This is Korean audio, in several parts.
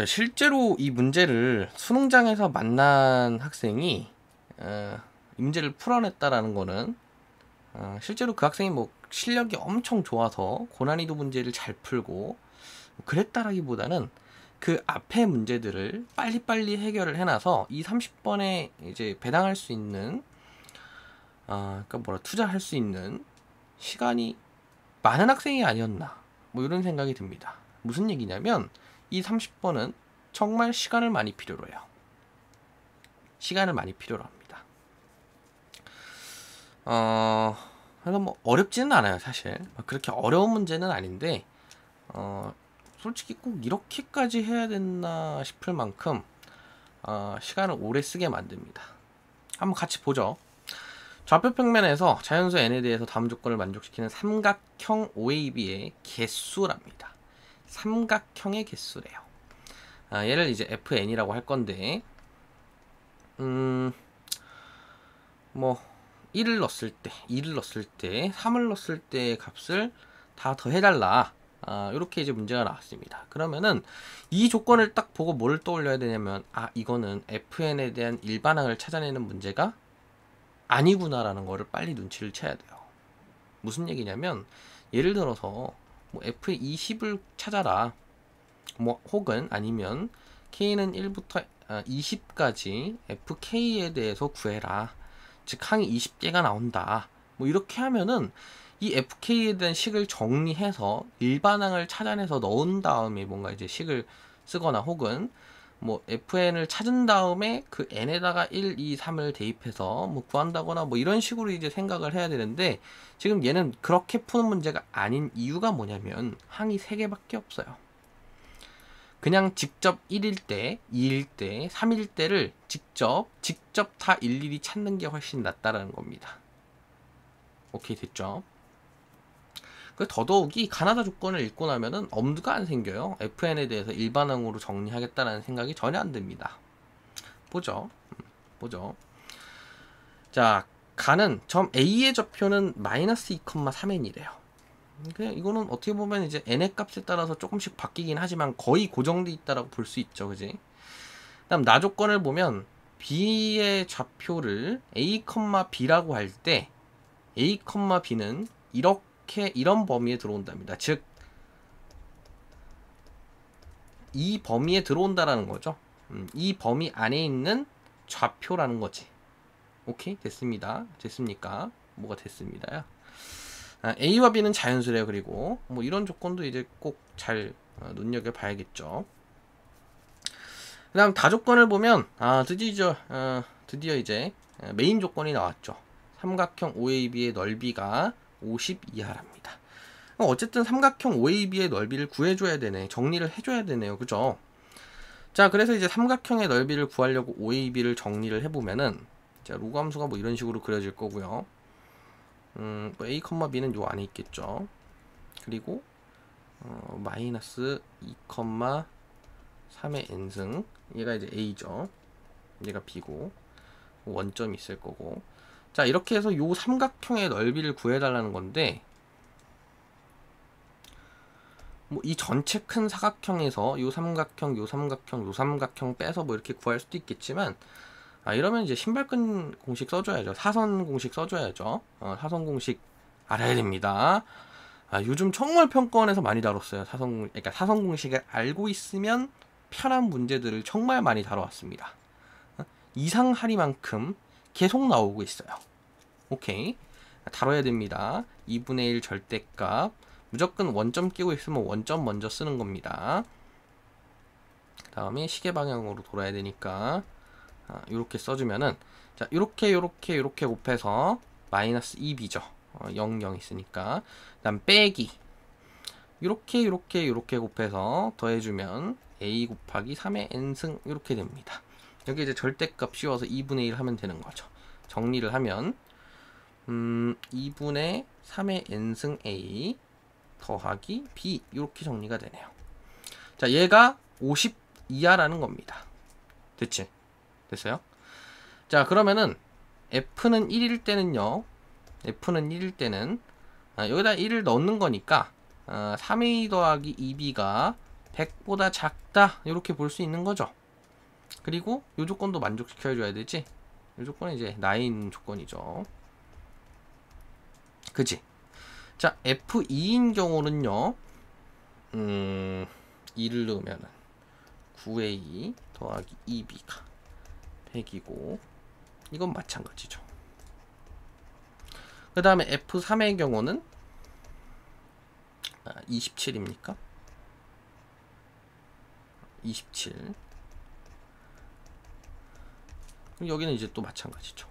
실제로 이 문제를 수능장에서 만난 학생이 이 문제를 풀어냈다라는 거는 실제로 그 학생이 뭐 실력이 엄청 좋아서 고난이도 문제를 잘 풀고 그랬다라기보다는 그 앞에 문제들을 빨리빨리 해결을 해놔서 이 30번에 이제 배당할 수 있는 그러니까 투자할 수 있는 시간이 많은 학생이 아니었나 뭐 이런 생각이 듭니다. 무슨 얘기냐면 이 30번은 정말 시간을 많이 필요로 해요. 시간을 많이 필요로 합니다. 그래서 뭐 어렵지는 않아요, 사실. 그렇게 어려운 문제는 아닌데 솔직히 꼭 이렇게까지 해야 됐나 싶을 만큼 시간을 오래 쓰게 만듭니다. 한번 같이 보죠. 좌표 평면에서 자연수 n에 대해서 다음 조건을 만족시키는 삼각형 OAB의 개수랍니다. 삼각형의 개수래요. 얘를 이제 fn이라고 할 건데 뭐 1을 넣었을 때, 2를 넣었을 때, 3을 넣었을 때의 값을 다 더해달라. 이렇게 이제 문제가 나왔습니다. 그러면은 이 조건을 딱 보고 뭘 떠올려야 되냐면 이거는 fn에 대한 일반항을 찾아내는 문제가 아니구나라는 거를 빨리 눈치를 채야 돼요. 무슨 얘기냐면 예를 들어서 뭐 f의 20을 찾아라. 뭐 혹은 아니면 k는 1부터 20까지 fk에 대해서 구해라. 즉 항이 20개가 나온다. 뭐 이렇게 하면은 이 fk에 대한 식을 정리해서 일반항을 찾아내서 넣은 다음에 뭔가 이제 식을 쓰거나 혹은 뭐 fn을 찾은 다음에 그 n에다가 1, 2, 3을 대입해서 뭐 구한다거나 뭐 이런 식으로 이제 생각을 해야 되는데 지금 얘는 그렇게 푸는 문제가 아닌 이유가 뭐냐면 항이 3개밖에 없어요. 그냥 직접 1일 때, 2일 때, 3일 때를 직접 다 일일이 찾는 게 훨씬 낫다라는 겁니다. 오케이, 됐죠? 더더욱이 가나다 조건을 읽고 나면은 엄두가 안 생겨요. fn에 대해서 일반항으로 정리하겠다는 생각이 전혀 안 듭니다. 보죠. 자, 가는 점 A의 좌표는 마이너스 2,3n이래요. 그냥 이거는 어떻게 보면 이제 n의 값에 따라서 조금씩 바뀌긴 하지만 거의 고정돼 있다라고 볼 수 있죠, 그지? 그다음 나 조건을 보면 b의 좌표를 a, b라고 할 때 a, b는 이런 범위에 들어온답니다. 즉 이 범위에 들어온다라는 거죠. 이 범위 안에 있는 좌표라는 거지. 오케이, 됐습니까? 뭐가 됐습니다요? A와 B는 자연수래요. 그리고 뭐 이런 조건도 이제 꼭 잘 눈여겨 봐야겠죠. 그 다음 다조건을 보면 드디어 이제 메인 조건이 나왔죠. 삼각형 OAB의 넓이가 50 이하랍니다. 어쨌든 삼각형 OAB의 넓이를 구해줘야 되네. 정리를 해줘야 되네요. 그죠? 자, 그래서 이제 삼각형의 넓이를 구하려고 OAB를 정리를 해보면은 자, 로그 함수가 뭐 이런 식으로 그려질 거고요. 뭐 A, B는 요 안에 있겠죠. 그리고 마이너스 2,3의 n승, 얘가 이제 A죠. 얘가 B고 원점이 있을 거고. 자, 이렇게 해서 요 삼각형의 넓이를 구해달라는 건데 뭐 이 전체 큰 사각형에서 요 삼각형, 요 삼각형, 요 삼각형 빼서 뭐 이렇게 구할 수도 있겠지만 이러면 이제 신발끈 공식 써줘야죠. 사선 공식 써줘야죠. 사선 공식 알아야 됩니다. 요즘 정말 평가원에서 많이 다뤘어요. 그러니까 사선 공식을 알고 있으면 편한 문제들을 정말 많이 다뤄왔습니다. 이상하리만큼 계속 나오고 있어요. 오케이, 다뤄야 됩니다. 2분의 1 절대값 무조건 원점 끼고 있으면 원점 먼저 쓰는 겁니다. 그 다음에 시계 방향으로 돌아야 되니까 이렇게 써주면은 자, 이렇게 곱해서 마이너스 2b죠. 0, 0 있으니까. 그 다음 빼기 이렇게 곱해서 더해주면 a 곱하기 3의 n승 이렇게 됩니다. 여기 이제 절대값 씌워서 2분의 1 하면 되는 거죠. 정리를 하면 2분의 3의 n승 a 더하기 b 이렇게 정리가 되네요. 자, 얘가 50 이하라는 겁니다. 됐어요? 자, 그러면은 f는 1일 때는요. 여기다 1을 넣는 거니까 3a 더하기 2b가 100보다 작다 이렇게 볼 수 있는 거죠. 그리고 이 조건도 만족시켜줘야 되지. 이 조건은 이제 나인 조건이죠. 그지? 자, F2인 경우는요. 2를 넣으면은 9A 더하기 2B가 100이고 이건 마찬가지죠. 그 다음에 F3의 경우는 27입니까? 27. 여기는 이제 또 마찬가지죠.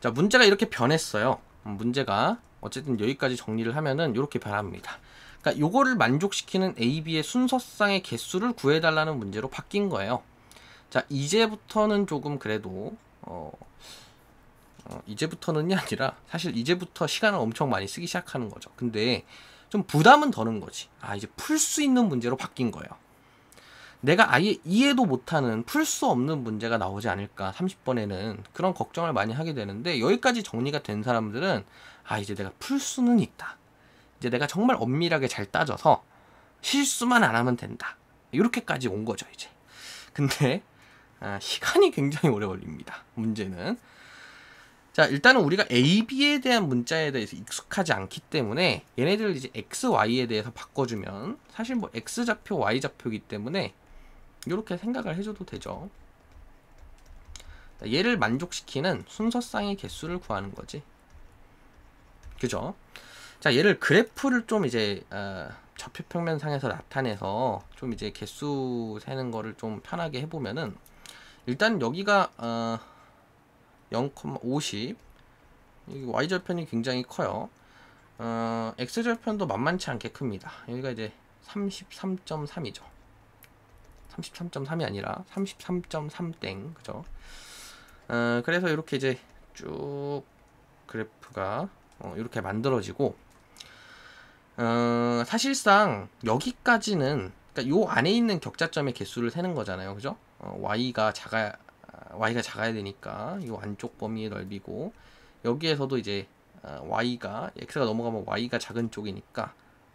자, 문제가 이렇게 변했어요. 문제가 어쨌든 여기까지 정리를 하면은 이렇게 변합니다. 그러니까 요거를 만족시키는 A, B의 순서상의 개수를 구해달라는 문제로 바뀐 거예요. 자, 이제부터는 조금 그래도 이제부터는이 아니라 사실 이제부터 시간을 엄청 많이 쓰기 시작하는 거죠. 근데 좀 부담은 더는 거지. 이제 풀 수 있는 문제로 바뀐 거예요. 내가 아예 이해도 못하는 풀 수 없는 문제가 나오지 않을까 30번에는 그런 걱정을 많이 하게 되는데, 여기까지 정리가 된 사람들은 이제 내가 풀 수는 있다. 이제 내가 정말 엄밀하게 잘 따져서 실수만 안 하면 된다. 이렇게까지 온 거죠 이제. 근데 시간이 굉장히 오래 걸립니다. 문제는. 자, 일단은 우리가 A, B에 대한 문자에 대해서 익숙하지 않기 때문에 얘네들 이제 X, Y에 대해서 바꿔주면 사실 뭐 X좌표, Y좌표이기 때문에 이렇게 생각을 해줘도 되죠. 얘를 만족시키는 순서상의 개수를 구하는 거지. 그죠? 자, 얘를 그래프를 좀 이제 좌표평면상에서 나타내서 좀 이제 개수 세는 거를 좀 편하게 해보면은, 일단 여기가 0,50, Y절편이 굉장히 커요. X절편도 만만치 않게 큽니다. 여기가 이제 33.3이죠. 33.3이 아니라 33.3땡, 그죠? 그래서 이렇게 이제 쭉 그래프가 이렇게 만들어지고, 사실상 여기까지는, 그러니까 요 안에 있는 격자점의 개수를 세는 거잖아요, 그죠? Y가 작아야 되니까 요 안쪽 범위의 넓이고, 여기에서도 이제 Y가 X가 넘어가면 Y가 작은 쪽이니까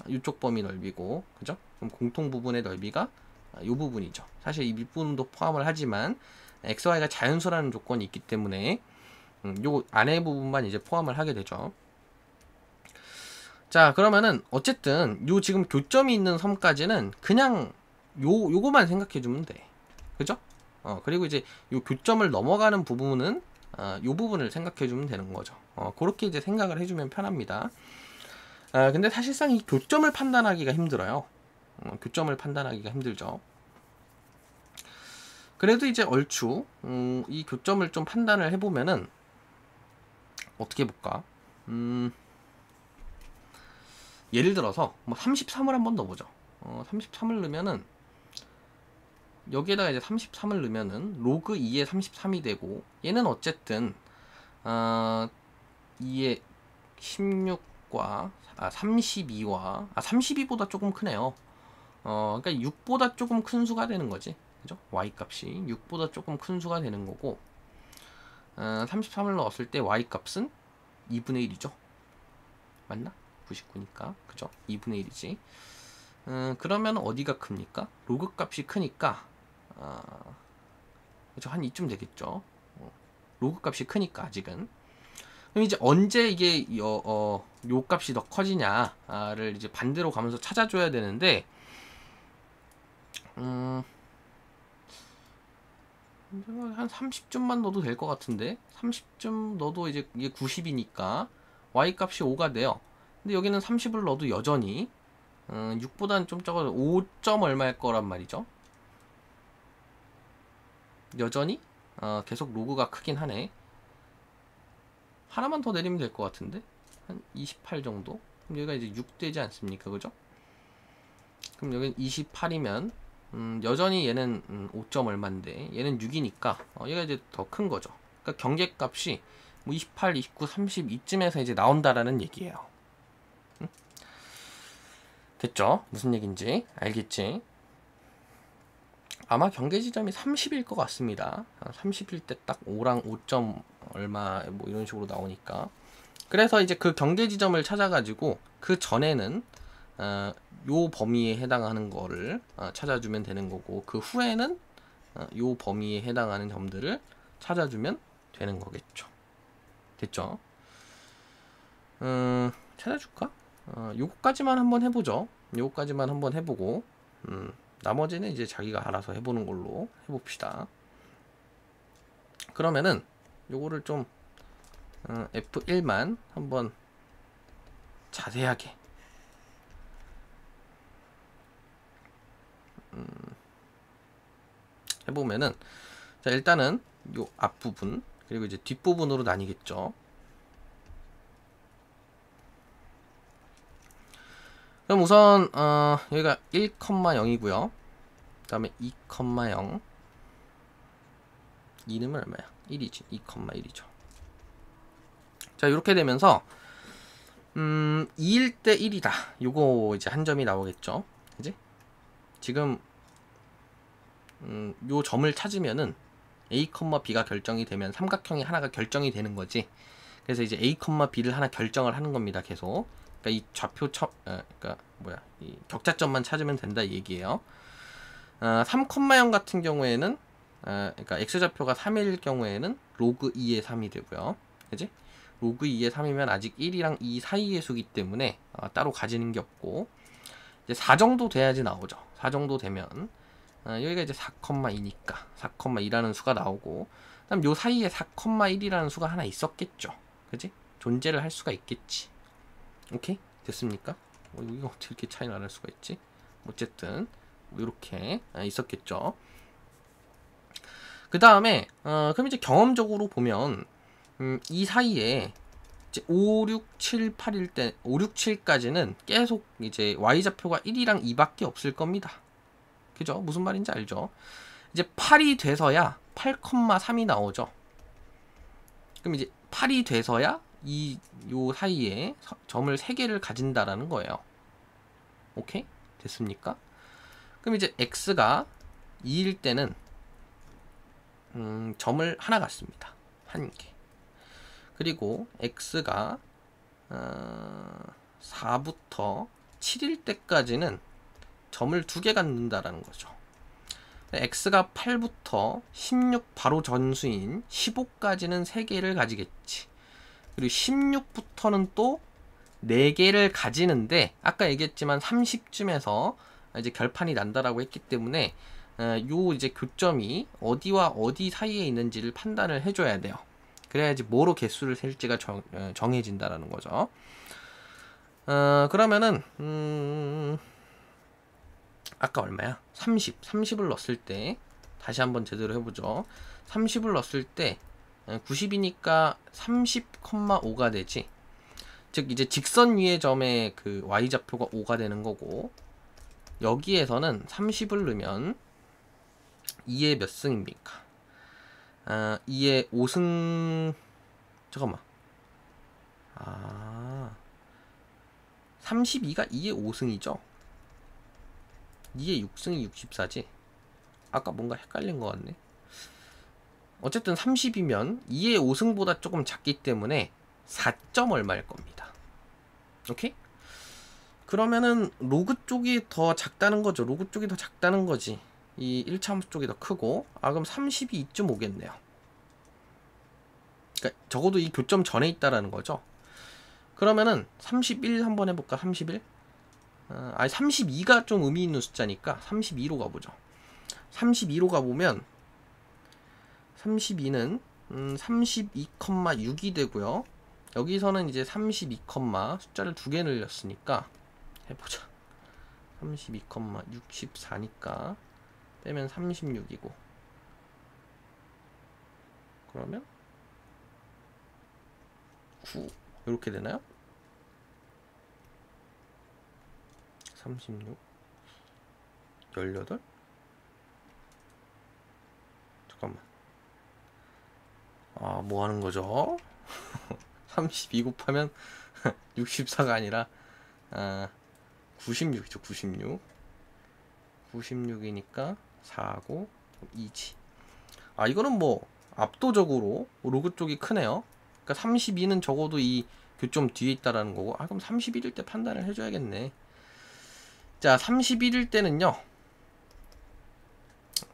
이쪽 범위 넓이고, 그죠? 그럼 공통 부분의 넓이가 요 부분이죠. 사실 이 밑부분도 포함을 하지만 XY가 자연수라는 조건이 있기 때문에 요 안에 부분만 이제 포함을 하게 되죠. 자, 그러면은 어쨌든 요 지금 교점이 있는 섬까지는 그냥 요거만 생각해 주면 돼. 그죠? 그리고 이제 요 교점을 넘어가는 부분은 요 부분을 생각해 주면 되는 거죠. 그렇게 이제 생각을 해주면 편합니다. 근데 사실상 이 교점을 판단하기가 힘들어요. 교점을 판단하기가 힘들죠. 그래도 이제 얼추 이 교점을 좀 판단을 해보면은 어떻게 볼까? 예를 들어서 뭐 33을 한번 넣어보죠. 33을 넣으면은 여기에다가 이제 33을 넣으면은 로그 2에 33이 되고, 얘는 어쨌든 2에 16과 32와 32보다 조금 크네요. 그러니까 6보다 조금 큰 수가 되는 거지, 그죠? Y 값이 6보다 조금 큰 수가 되는 거고, 33을 넣었을 때 Y 값은 2분의 1이죠. 맞나? 99니까, 그죠? 2분의 1이지. 그러면 어디가 큽니까? 로그 값이 크니까, 그죠? 한 이쯤 되겠죠. 로그 값이 크니까 아직은. 그럼 이제 언제 이게 요 값이 더 커지냐를 이제 반대로 가면서 찾아줘야 되는데, 한 30쯤만 넣어도 될 것 같은데, 30쯤 넣어도 이제 이게 90이니까 Y 값이 5가 돼요. 근데 여기는 30을 넣어도 여전히 6보다는 좀 적어 5점 얼마일 거란 말이죠. 여전히 계속 로그가 크긴 하네. 하나만 더 내리면 될 것 같은데, 한 28 정도. 그럼 여기가 이제 6 되지 않습니까, 그죠? 그럼 여기는 28이면 여전히 얘는 5점 얼마인데 얘는 6이니까 얘가 이제 더 큰 거죠. 그러니까 경계값이 뭐 28, 29, 30 이쯤에서 이제 나온다라는 얘기예요. 응? 됐죠? 무슨 얘기인지 알겠지? 아마 경계 지점이 30일 것 같습니다. 30일 때 딱 5랑 5점 얼마 뭐 이런 식으로 나오니까. 그래서 이제 그 경계 지점을 찾아가지고 그 전에는 요 범위에 해당하는 거를 찾아주면 되는 거고, 그 후에는 요 범위에 해당하는 점들을 찾아주면 되는 거겠죠. 됐죠? 찾아줄까? 요거까지만 한번 해보죠. 요거까지만 한번 해보고, 나머지는 이제 자기가 알아서 해보는 걸로 해봅시다. 그러면은 요거를 좀 F1만 한번 자세하게 해보면은, 자, 일단은 요 앞부분 그리고 이제 뒷부분으로 나뉘겠죠. 그럼 우선 여기가 1,0이고요. 그 다음에 2,0. 2는 얼마야? 1이지. 2,1이죠. 자, 이렇게 되면서 2일 때 1이다. 요거 이제 한 점이 나오겠죠. 그지? 지금 요 점을 찾으면은 A, B가 결정이 되면 삼각형이 하나가 결정이 되는 거지. 그래서 이제 A, B를 하나 결정을 하는 겁니다. 계속. 그러니까 이 좌표 그러니까 뭐야? 이 격자점만 찾으면 된다 이 얘기예요. 3,0 같은 경우에는 그러니까 x좌표가 3일 경우에는 로그 2의 3이 되고요. 그지? 로그 2의 3이면 아직 1이랑 2 사이의 수기 때문에 따로 가지는 게 없고, 이제 4 정도 돼야지 나오죠. 4 정도 되면 여기가 이제 4,2니까 4,2라는 수가 나오고, 그다음 요 사이에 4,1이라는 수가 하나 있었겠죠. 그지? 존재를 할 수가 있겠지. 오케이? 됐습니까? 이거 어떻게 이렇게 차이를 안 할 수가 있지? 어쨌든 이렇게 있었겠죠. 그 다음에 그럼 이제 경험적으로 보면 이 사이에 이제 5, 6, 7, 8일 때 5, 6, 7까지는 계속 이제 y좌표가 1이랑 2밖에 없을 겁니다. 그죠? 무슨 말인지 알죠? 이제 8이 돼서야 8,3이 나오죠. 그럼 이제 8이 돼서야 요 사이에 점을 3개를 가진다라는 거예요. 오케이? 됐습니까? 그럼 이제 x가 2일 때는 점을 하나 갖습니다. 1개. 그리고 x가 4부터 7일 때까지는 점을 2개 갖는다라는 거죠. x가 8부터 16 바로 전수인 15까지는 3개를 가지겠지. 그리고 16부터는 또 4개를 가지는데, 아까 얘기했지만 30쯤에서 이제 결판이 난다라고 했기 때문에 요 이제 교점이 어디와 어디 사이에 있는지를 판단을 해줘야 돼요. 그래야지 뭐로 개수를 셀지가 정해진다라는 거죠. 그러면은 아까 얼마야? 30을 넣었을 때 다시 한번 제대로 해보죠. 30을 넣었을 때 90이니까 30,5가 되지. 즉 이제 직선 위의 점의 그 y좌표가 5가 되는 거고, 여기에서는 30을 넣으면 2의 몇 승입니까? 2의 5승. 잠깐만. 32가 2의 5승이죠? 2의 6승이 64지? 아까 뭔가 헷갈린 것 같네. 어쨌든 30이면 2의 5승보다 조금 작기 때문에 4점 얼마일 겁니다. 오케이? 그러면은 로그 쪽이 더 작다는 거죠. 로그 쪽이 더 작다는 거지. 이 1차함수 쪽이 더 크고, 그럼 30이 2.5겠네요. 그러니까 적어도 이 교점 전에 있다라는 거죠. 그러면은 31 한번 해볼까? 31? 32가 좀 의미 있는 숫자니까 32로 가보죠. 32로 가보면 32는 32,6이 되고요. 여기서는 이제 32, 숫자를 2개 늘렸으니까 해보자. 32,64니까 빼면 36이고, 그러면 9 이렇게 되나요? 36 18? 잠깐만, 뭐 하는 거죠? 32 곱하면 64가 아니라 96이죠. 96이니까 4고 2지. 이거는 뭐 압도적으로 로그 쪽이 크네요. 그러니까 32는 적어도 이 교점 뒤에 있다라는 거고, 그럼 31일 때 판단을 해줘야겠네. 자, 31일 때는요.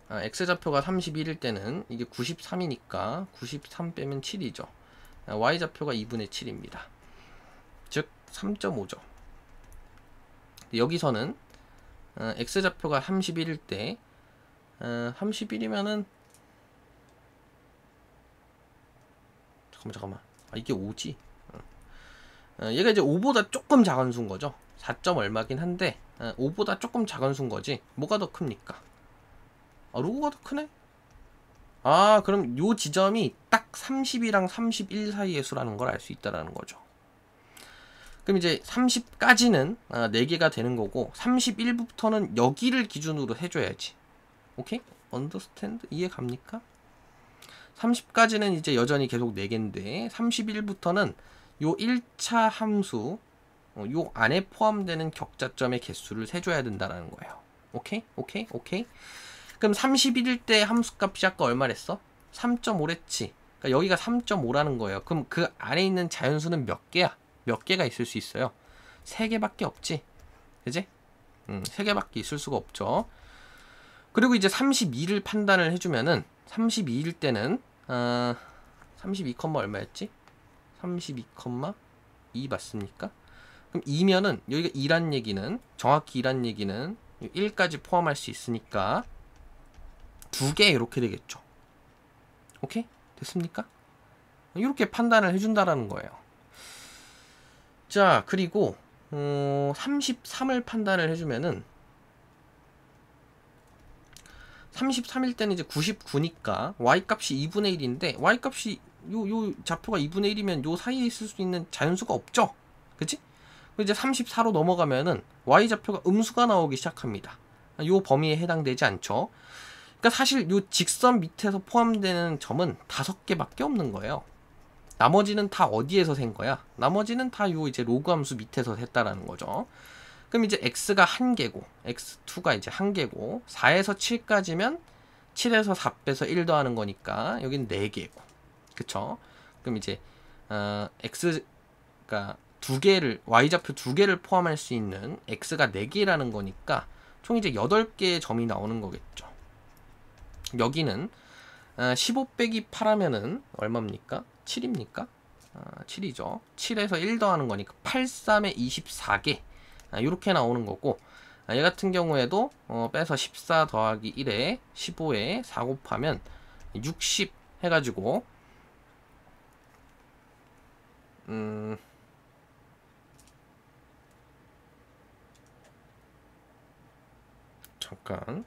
x좌표가 31일 때는 이게 93이니까 93 빼면 7이죠. y좌표가 2분의 7입니다. 즉 3.5죠. 여기서는 x좌표가 31일 때 31이면은 잠깐만 이게 5지. 얘가 이제 5보다 조금 작은 수인 거죠. 4점 얼마긴 한데 5보다 조금 작은 수인 거지. 뭐가 더 큽니까? 로고가 더 크네? 그럼 요 지점이 딱 30이랑 31 사이의 수라는 걸 알 수 있다라는 거죠. 그럼 이제 30까지는 4개가 되는 거고 31부터는 여기를 기준으로 해줘야지. 오케이? 언더스탠드? 이해 갑니까? 30까지는 이제 여전히 계속 4개인데 31부터는 요 1차 함수 요 안에 포함되는 격자점의 개수를 세줘야 된다는 거예요. 오케이? 오케이? 오케이? 그럼 31일 때 함수값이 아까 얼마랬어? 3.5랬지. 그러니까 여기가 3.5라는 거예요. 그럼 그 안에 있는 자연수는 몇 개야? 몇 개가 있을 수 있어요? 3개밖에 없지. 그지? 3개밖에 있을 수가 없죠. 그리고 이제 32를 판단을 해주면은 32일 때는 32, 얼마였지? 32,2 맞습니까? 그럼 2면은 여기가 2란 얘기는 정확히 2란 얘기는 1까지 포함할 수 있으니까 2개 이렇게 되겠죠. 오케이? 됐습니까? 이렇게 판단을 해준다라는 거예요. 자, 그리고 33을 판단을 해주면은 33일 때는 이제 99니까 y값이 2분의 1인데 y값이 요 좌표가 2분의 1이면 요 사이에 있을 수 있는 자연수가 없죠. 그치? 이제 34로 넘어가면은 y좌표가 음수가 나오기 시작합니다. 요 범위에 해당되지 않죠. 그러니까 사실 요 직선 밑에서 포함되는 점은 5개밖에 없는 거예요. 나머지는 다 어디에서 센 거야? 나머지는 다 요 이제 로그 함수 밑에서 샜다라는 거죠. 그럼 이제 x가 1개고 x2가 이제 1개고 4에서 7까지면 7에서 4 빼서 1 더하는 거니까 여긴 4개고 그쵸? 그럼 이제 x가 2개를 y좌표 2개를 포함할 수 있는 x가 4개라는 거니까 총 이제 8개의 점이 나오는 거겠죠. 여기는 15 빼기 8 하면은 얼마입니까? 7입니까? 7이죠. 7에서 1 더하는 거니까 8, 3에 24개 이렇게 나오는 거고 얘 같은 경우에도 빼서 14 더하기 1에 15에 4 곱하면 60 해가지고 잠깐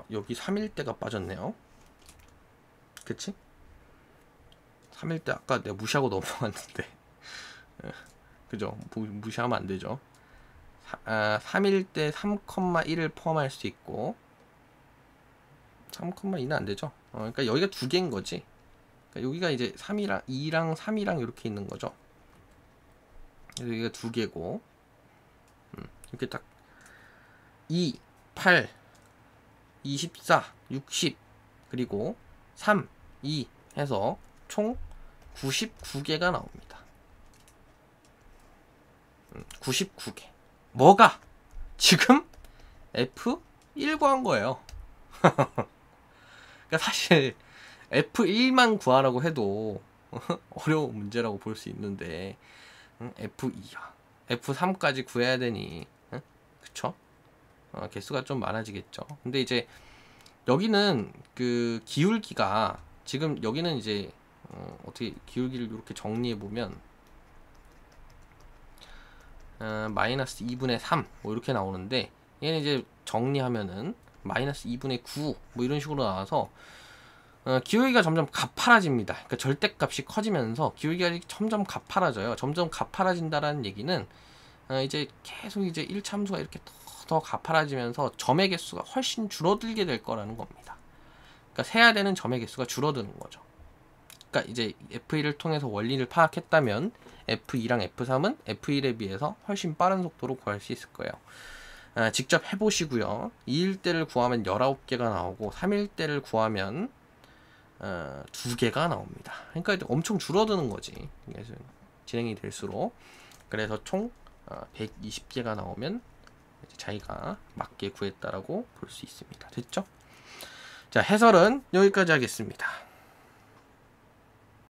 여기 3일대가 빠졌네요. 그치? 3일대 아까 내가 무시하고 넘어갔는데 그죠? 무시하면 안 되죠. 3일대 3,1을 포함할 수 있고 3,2는 안 되죠. 그러니까 여기가 2개인 거지. 그러니까 여기가 이제 3이랑 2랑 3이랑 이렇게 있는 거죠. 그래서 여기가 2개고 이렇게 딱 2, 8, 24, 60 그리고 3, 2 해서 총 99개가 나옵니다. 99개. 뭐가? 지금 F1 구한 거예요. 그러니까 사실 F1만 구하라고 해도 어려운 문제라고 볼 수 있는데 F2야. F3까지 구해야 되니 그쵸? 개수가 좀 많아지겠죠. 근데 이제 여기는 그 기울기가 지금 여기는 이제 어떻게 기울기를 이렇게 정리해 보면 마이너스 2분의 3 뭐 이렇게 나오는데 얘는 이제 정리하면은 마이너스 2분의 9 뭐 이런 식으로 나와서 기울기가 점점 가파라집니다. 그러니까 절대값이 커지면서 기울기가 점점 가파라져요. 점점 가파라진다라는 얘기는 이제 계속 이제 1차 함수가 이렇게 더 가파라지면서 점의 개수가 훨씬 줄어들게 될 거라는 겁니다. 그러니까 세야 되는 점의 개수가 줄어드는 거죠. 그러니까 이제 F1을 통해서 원리를 파악했다면 F2랑 F3은 F1에 비해서 훨씬 빠른 속도로 구할 수 있을 거예요. 직접 해보시고요. 2일 때를 구하면 19개가 나오고 3일 때를 구하면 2개가 나옵니다. 그러니까 엄청 줄어드는 거지. 그래서 진행이 될수록. 그래서 총 120개가 나오면 자기가 맞게 구했다라고 볼 수 있습니다. 됐죠? 자, 해설은 여기까지 하겠습니다.